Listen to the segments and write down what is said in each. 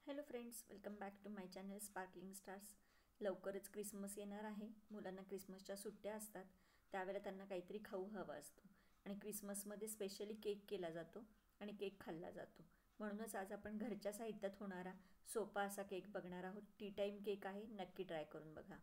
Hello friends, welcome back to my channel sparkling stars. लवकरच Christmas येणार आहे. मुलांना क्रिसमसच्या सुट्ट्या असतात, त्यावेळेला त्यांना काहीतरी खाऊ हवं असतो आणि क्रिसमसमध्ये स्पेशली केक केला जातो आणि केक खाल्ला जातो. म्हणूनच आज आपण घरच्या साहित्यात होणारा सोपा असा केक बघणार आहोत. टी टाईम केक आहे, नक्की ट्राय करून बघा.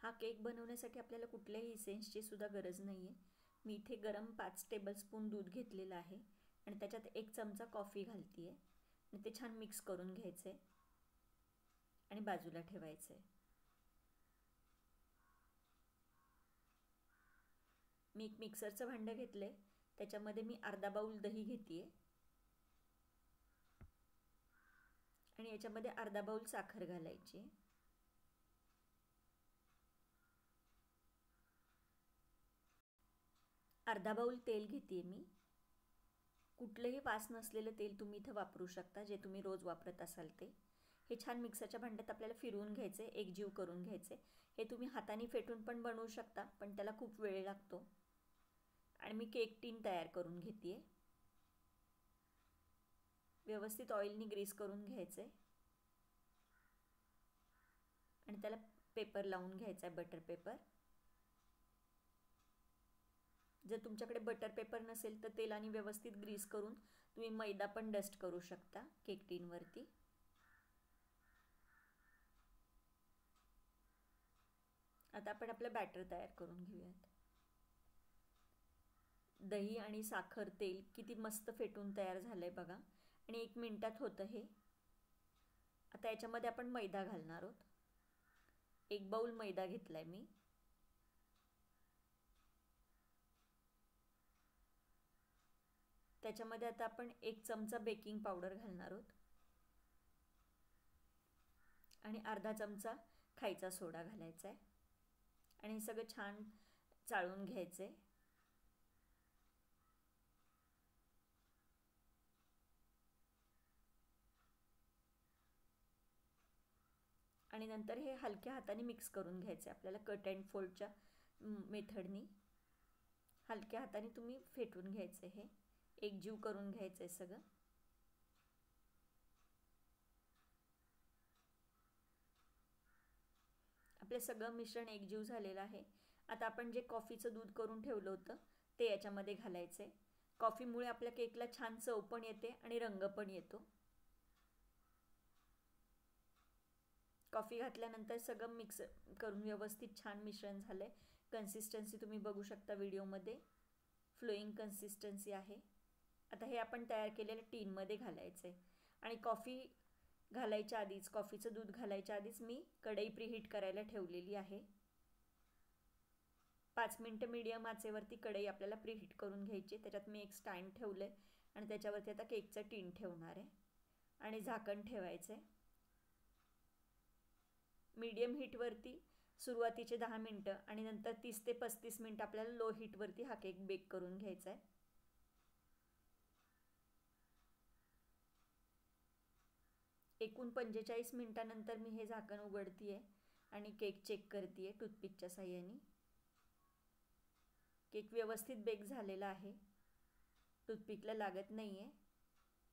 हा केक बनवण्यासाठी आपल्याला कुठल्याही इसेन्सची सुद्धा गरज नाही आहे. मी इथे गरम 5 टेबलस्पून दूध घेतलेलं आहे आणि त्याच्यात 1 चमचा कॉफी घालते आहे आणि ते छान मिक्स करून घ्यायचं आहे आणि बाजूला ठेवायचं आहे. मी एक मिक्सरचं भांडं घेतलं आहे, त्याच्यामध्ये मी अर्धा बाउल दही घेते आहे आणि याच्यामध्ये अर्धा बाउल साखर घालायची आहे. अर्धा बाउल तेल घेते मी. कुठलंही वास नसलेलं तेल तुम्ही इथं वापरू शकता, जे तुम्ही रोज वापरत असाल ते. हे छान मिक्सरच्या भांड्यात आपल्याला फिरवून घ्यायचे, एकजीव करून घ्यायचे. हे तुम्ही हाताने फेटून पण बनवू शकता, पण त्याला खूप वेळ लागतो. आणि मी केक टीन तयार करून घेते. व्यवस्थित ऑइलनी ग्रीस करून घ्यायचे आणि त्याला पेपर लावून घ्यायचा आहे, बटर पेपर. जर तुमच्याकडे बटर पेपर नसेल तर तेलाने व्यवस्थित ग्रीस करून तुम्ही मैदा पण डस्ट करू शकता केक टीनवरती. आता आपण आपलं बॅटर तयार करून घेऊयात. दही आणि साखर तेल किती मस्त फेटून तयार झालंय बघा आणि 1 मिनिटात होतं हे. आता याच्यामध्ये आपण मैदा घालणार आहोत. 1 बाउल मैदा घेतलाय मी. त्याच्यामध्ये आता आपण 1 चमचा बेकिंग पावडर घालणार आहोत आणि अर्धा चमचा खायचा सोडा घालायचा आहे आणि हे सगळं छान चाळून घ्यायचं आहे. आणि नंतर हे हलक्या हाताने मिक्स करून घ्यायचे. आपल्याला कट अँड फोल्डच्या मेथडनी हलक्या हाताने तुम्ही फेटून घ्यायचं. हे एकजीव करून घ्यायचं आहे सगळं. आपलं सगळं मिश्रण एकजीव झालेलं आहे. आता आपण जे कॉफीचं दूध करून ठेवलं होतं ते याच्यामध्ये घालायचं आहे. कॉफीमुळे आपल्या केकला छान चव पण येते आणि रंग पण येतो. कॉफी घातल्यानंतर सगळं मिक्स करून व्यवस्थित छान मिश्रण झालं आहे. कन्सिस्टन्सी तुम्ही बघू शकता व्हिडिओमध्ये, फ्लोईंग कन्सिस्टन्सी आहे. आता हे आपण तयार केलेल्या टीनमध्ये घालायचं आहे आणि कॉफी घालायच्या आधीच, कॉफीचं दूध घालायच्या आधीच मी कढई प्रीहीट करायला ठेवलेली आहे. 5 मिनिटं मीडियम आचेवरती कढई आपल्याला प्रीहीट करून घ्यायची. त्याच्यात मी एक स्टँड ठेवलं आहे आणि त्याच्यावरती आता केकचं टीन ठेवणार आहे आणि झाकण ठेवायचं आहे. मीडियम हीटवरती सुरुवातीचे 10 मिनटं आणि नंतर 30 ते 35 मिनटं आपल्याला लो हीटवरती हा केक बेक करून घ्यायचा आहे. एकूण 45 मिनिटांनंतर मी हे झाकण उघडते आहे आणि केक चेक करते आहे टूथपिकच्या साहाय्याने. केक व्यवस्थित बेक झालेला आहे, टूथपिकला लागत नाही आहे.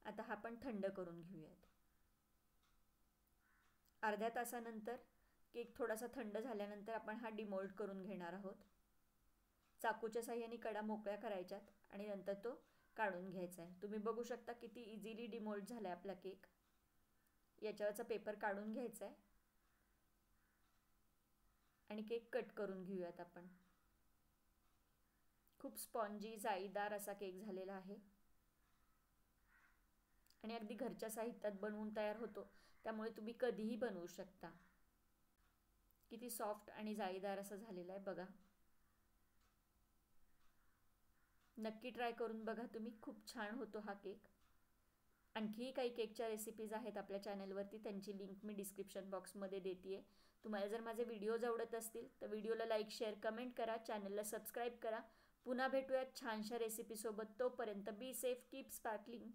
आता हा पण थंड करून घेऊयात. अर्ध्या तासानंतर केक थोडासा थंड झाल्यानंतर आपण हा डिमोल्ड करून घेणार आहोत. चाकूच्या साहाय्याने कडा मोकळ्या करायच्यात आणि नंतर तो काढून घ्यायचा आहे. तुम्ही बघू शकता किती इझिली डिमोल्ड झाला आहे आपला केक. याच्यावरचा पेपर काढून घ्यायचा आहे आणि केक कट करून घेऊयात आपण. खूप स्पॉन्जी जाळीदार असा केक झालेला आहे आणि अगदी घरच्या साहित्यात बनवून तयार होतो, त्यामुळे तुम्ही कधीही बनवू शकता. किती सॉफ्ट आणि जाळीदार असा झालेला आहे बघा. नक्की ट्राय करून बघा तुम्ही, खूप छान होतो हा केक. आणखीही काही केकच्या रेसिपीज आहेत आपल्या चॅनलवरती, त्यांची लिंक मी डिस्क्रिप्शन बॉक्समध्ये देते आहे. तुम्हाला जर माझे व्हिडिओज आवडत असतील तर व्हिडिओला लाईक, शेअर, कमेंट करा, चॅनलला सबस्क्राईब करा. पुन्हा भेटूयात छानशा रेसिपीसोबत. तोपर्यंत बी सेफ, कीप स्पार्कलिंग.